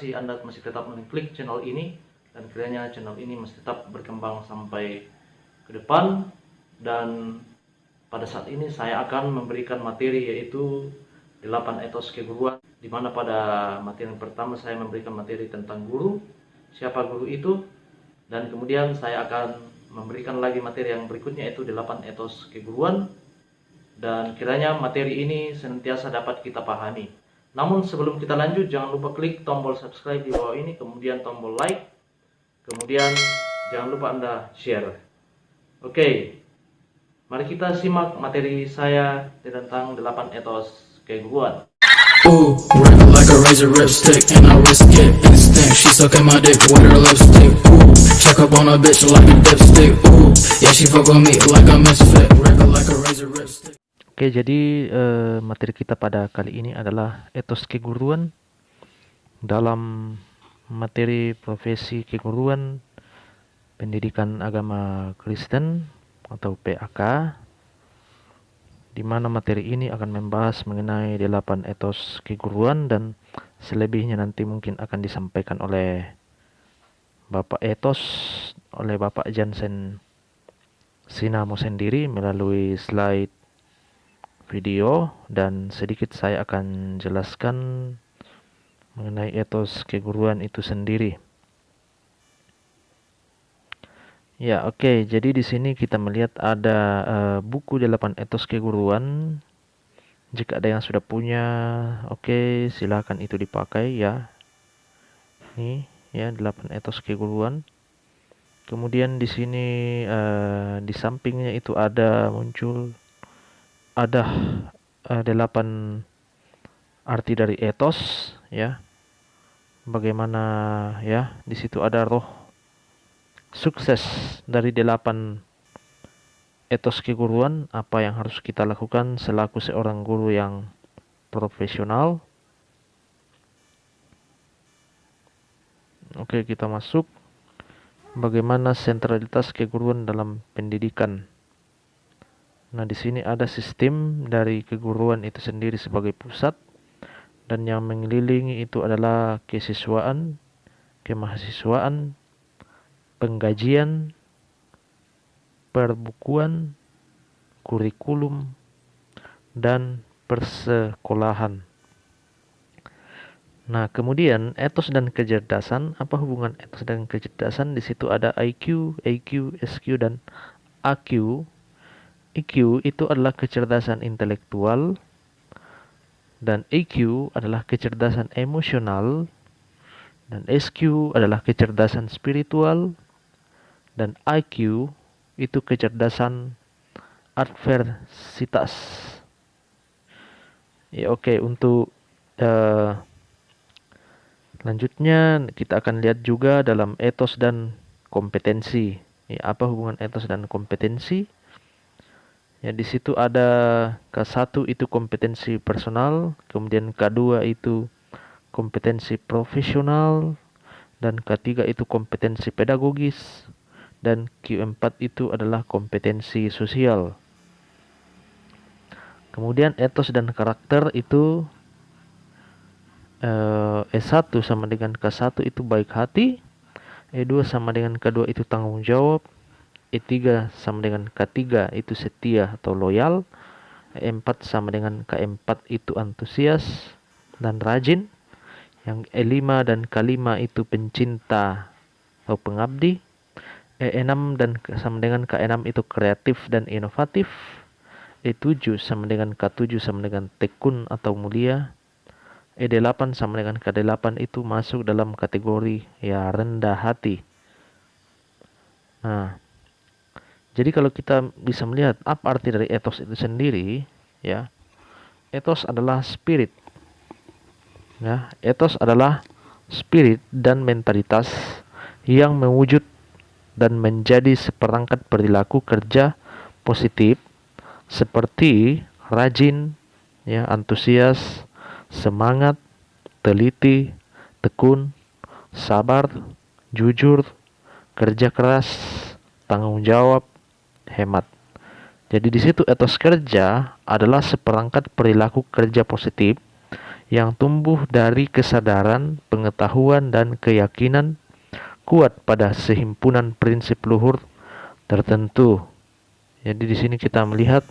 kasih Anda masih tetap mengklik channel ini, dan kiranya channel ini masih tetap berkembang sampai ke depan. Dan pada saat ini saya akan memberikan materi yaitu 8 etos keguruan, di mana pada materi yang pertama saya memberikan materi tentang guru, siapa guru itu, dan kemudian saya akan memberikan lagi materi yang berikutnya yaitu 8 etos keguruan, dan kiranya materi ini senantiasa dapat kita pahami. Namun sebelum kita lanjut, jangan lupa klik tombol subscribe di bawah ini, kemudian tombol like, kemudian jangan lupa Anda share. Oke, mari kita simak materi saya tentang 8 etos keguruan. Ooh, wrapping like a razor lipstick, and I risk it instant. She sucking my dick with her lipstick. Ooh, check up on a bitch like a dipstick. Ooh, yeah, she fuck with me like a misfit. Wrapping like a razor lipstick. Oke, jadi materi kita pada kali ini adalah etos keguruan dalam materi profesi keguruan pendidikan agama Kristen atau PAK, di mana materi ini akan membahas mengenai 8 etos keguruan, dan selebihnya nanti mungkin akan disampaikan oleh Bapak Etos, oleh Bapak Jansen Sinamo sendiri melalui slide video, dan sedikit saya akan jelaskan mengenai etos keguruan itu sendiri. Ya, oke. Jadi di sini kita melihat ada buku 8 etos keguruan. Jika ada yang sudah punya, oke, silakan itu dipakai ya. Ini ya 8 etos keguruan. Kemudian di sini di sampingnya itu ada muncul 8 arti dari etos ya. Bagaimana ya? Di situ ada roh sukses dari 8 etos keguruan, apa yang harus kita lakukan selaku seorang guru yang profesional. Oke, kita masuk. Bagaimana sentralitas keguruan dalam pendidikan. Nah, di sini ada sistem dari keguruan itu sendiri sebagai pusat, dan yang mengelilingi itu adalah kesiswaan, kemahasiswaan, penggajian, perbukuan, kurikulum, dan persekolahan. Nah, kemudian etos dan kecerdasan. Apa hubungan etos dan kecerdasan? Di situ ada IQ, EQ, SQ, dan AQ. EQ itu adalah kecerdasan intelektual, dan EQ adalah kecerdasan emosional, dan SQ adalah kecerdasan spiritual, dan IQ itu kecerdasan adversitas. Ya, oke. Untuk lanjutnya kita akan lihat juga dalam etos dan kompetensi. Ya, apa hubungan etos dan kompetensi? Ya, di situ ada K1 itu kompetensi personal, kemudian K2 itu kompetensi profesional, dan K3 itu kompetensi pedagogis, dan Q4 itu adalah kompetensi sosial. Kemudian etos dan karakter itu E1 sama dengan K1 itu baik hati, E2 sama dengan K2 itu tanggung jawab, E3 sama dengan K3 itu setia atau loyal, E4 sama dengan K4 itu antusias dan rajin, yang E5 dan K5 itu pencinta atau pengabdi, E6 dan sama dengan K6 itu kreatif dan inovatif, E7 sama dengan K7 sama dengan tekun atau mulia, E8 sama dengan K8 itu masuk dalam kategori ya rendah hati. Nah, jadi kalau kita bisa melihat apa arti dari etos itu sendiri, ya, etos adalah spirit. Ya, etos adalah spirit dan mentalitas yang mewujud dan menjadi seperangkat perilaku kerja positif seperti rajin, ya, antusias, semangat, teliti, tekun, sabar, jujur, kerja keras, tanggung jawab, hemat. Jadi di situ etos kerja adalah seperangkat perilaku kerja positif yang tumbuh dari kesadaran, pengetahuan, dan keyakinan kuat pada sehimpunan prinsip luhur tertentu. Jadi di sini kita melihat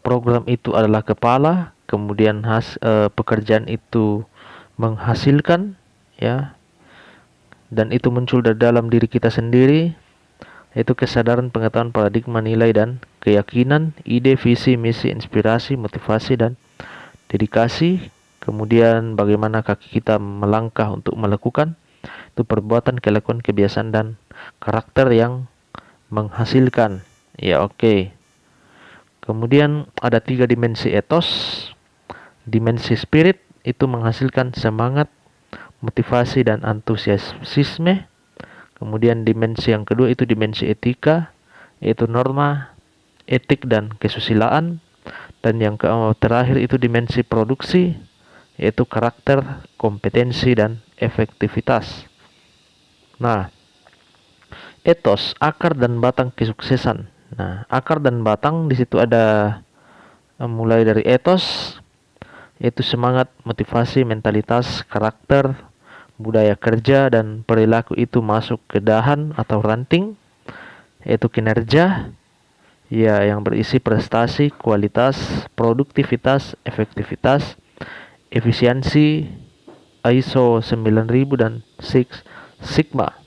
program itu adalah kepala, kemudian pekerjaan itu menghasilkan, ya, dan itu muncul dari dalam diri kita sendiri, yaitu kesadaran, pengetahuan, paradigma, nilai, dan keyakinan, ide, visi, misi, inspirasi, motivasi, dan dedikasi. Kemudian bagaimana kaki kita melangkah untuk melakukan itu perbuatan, kelakuan, kebiasaan, dan karakter yang menghasilkan. Ya, oke. Kemudian ada 3 dimensi etos. Dimensi spirit itu menghasilkan semangat, motivasi, dan antusiasme. Kemudian dimensi yang kedua itu dimensi etika, yaitu norma, etik, dan kesusilaan. Dan yang terakhir itu dimensi produksi, yaitu karakter, kompetensi, dan efektivitas. Nah, etos, akar dan batang kesuksesan. Nah, akar dan batang di situ ada mulai dari etos, yaitu semangat, motivasi, mentalitas, karakter, budaya kerja, dan perilaku itu masuk ke dahan atau ranting, yaitu kinerja, ya, yang berisi prestasi, kualitas, produktivitas, efektivitas, efisiensi, ISO 9000 dan Six Sigma.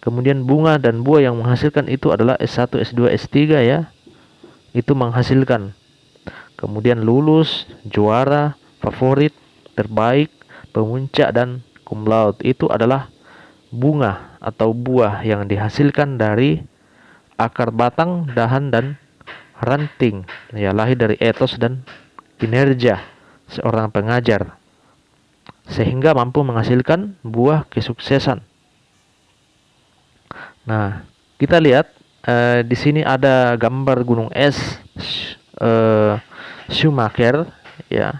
Kemudian bunga dan buah yang menghasilkan itu adalah S1, S2, S3, ya. Itu menghasilkan. Kemudian lulus, juara, favorit, terbaik, pemuncak, dan cum laude itu adalah bunga atau buah yang dihasilkan dari akar, batang, dahan, dan ranting. Ya, lahir dari etos dan kinerja seorang pengajar sehingga mampu menghasilkan buah kesuksesan. Nah, kita lihat di sini ada gambar gunung es Schumacher, ya.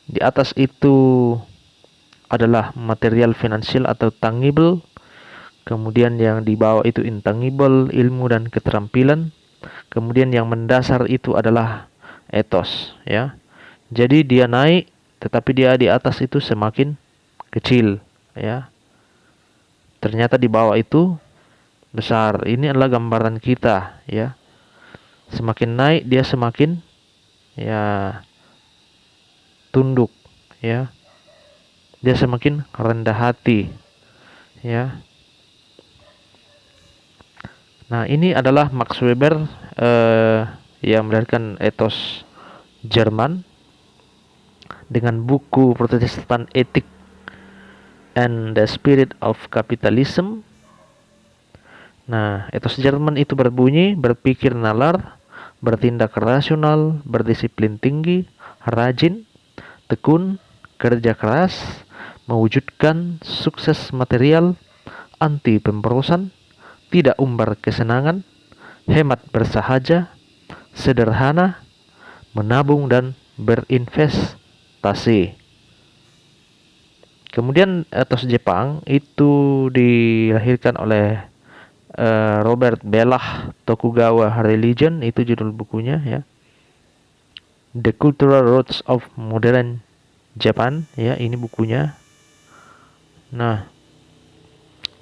Di atas itu adalah material finansial atau tangible. Kemudian yang di bawah itu intangible, ilmu dan keterampilan. Kemudian yang mendasar itu adalah etos, ya. Jadi dia naik, tetapi dia di atas itu semakin kecil, ya. Ternyata di bawah itu besar. Ini adalah gambaran kita, ya. Semakin naik dia semakin, ya, tunduk, ya. Dia semakin rendah hati, ya. Nah, ini adalah Max Weber yang melahirkan etos Jerman dengan buku Protestan Ethic and the Spirit of Capitalism. Nah, etos Jerman itu berbunyi berpikir nalar, bertindak rasional, berdisiplin tinggi, rajin, tekun, kerja keras, mewujudkan sukses material, anti pemborosan, tidak umbar kesenangan, hemat bersahaja, sederhana, menabung, dan berinvestasi. Kemudian etos Jepang itu dilahirkan oleh Robert Bellah Tokugawa Religion, itu judul bukunya, ya. The Cultural Roots of Modern Japan, ya, ini bukunya. Nah,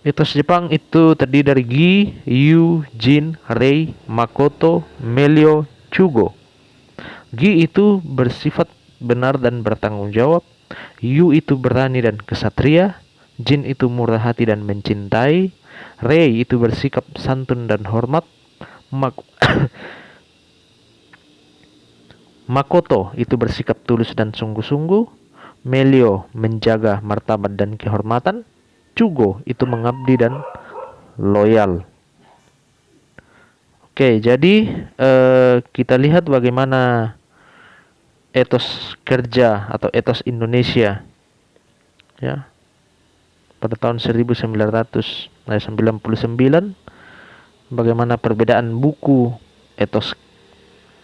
etos Jepang itu terdiri dari Gi, Yu, Jin, Rei, Makoto, Melio, Chugo. Gi itu bersifat benar dan bertanggung jawab. Yu itu berani dan kesatria. Jin itu murah hati dan mencintai. Rei itu bersikap santun dan hormat. Makoto itu bersikap tulus dan sungguh-sungguh. Melio menjaga martabat dan kehormatan. Chugo itu mengabdi dan loyal. Oke, jadi kita lihat bagaimana etos kerja atau etos Indonesia, ya, pada tahun 1999, bagaimana perbedaan buku etos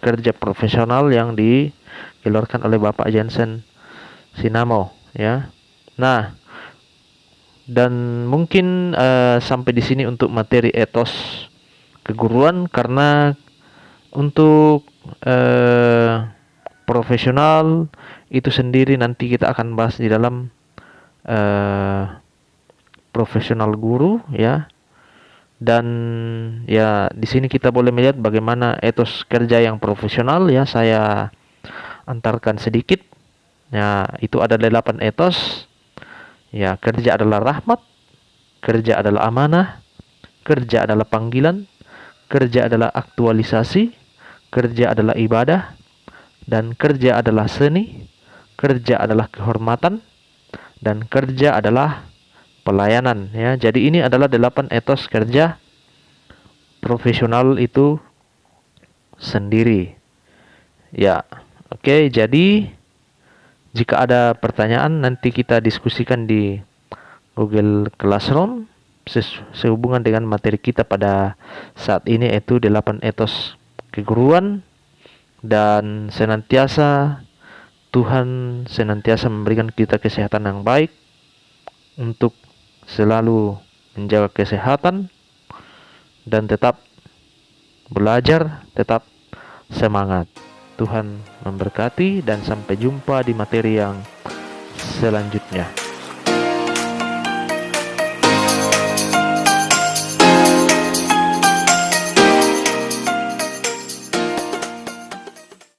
kerja profesional yang dikeluarkan oleh Bapak Jensen Sinamo, ya. Nah, dan mungkin sampai di sini untuk materi etos keguruan, karena untuk profesional itu sendiri nanti kita akan bahas di dalam profesional guru ya. Dan ya di sini kita boleh melihat bagaimana etos kerja yang profesional ya. Saya antarkan sedikit. Ya, itu ada 8 etos. Ya, kerja adalah rahmat, kerja adalah amanah, kerja adalah panggilan, kerja adalah aktualisasi, kerja adalah ibadah, dan kerja adalah seni, kerja adalah kehormatan, dan kerja adalah pelayanan ya. Jadi ini adalah 8 etos kerja profesional itu sendiri. Ya, oke. Jadi jika ada pertanyaan nanti kita diskusikan di Google Classroom sehubungan dengan materi kita pada saat ini, yaitu 8 etos keguruan. Dan Tuhan senantiasa memberikan kita kesehatan yang baik untuk selalu menjaga kesehatan dan tetap belajar, tetap semangat. Tuhan memberkati dan sampai jumpa di materi yang selanjutnya.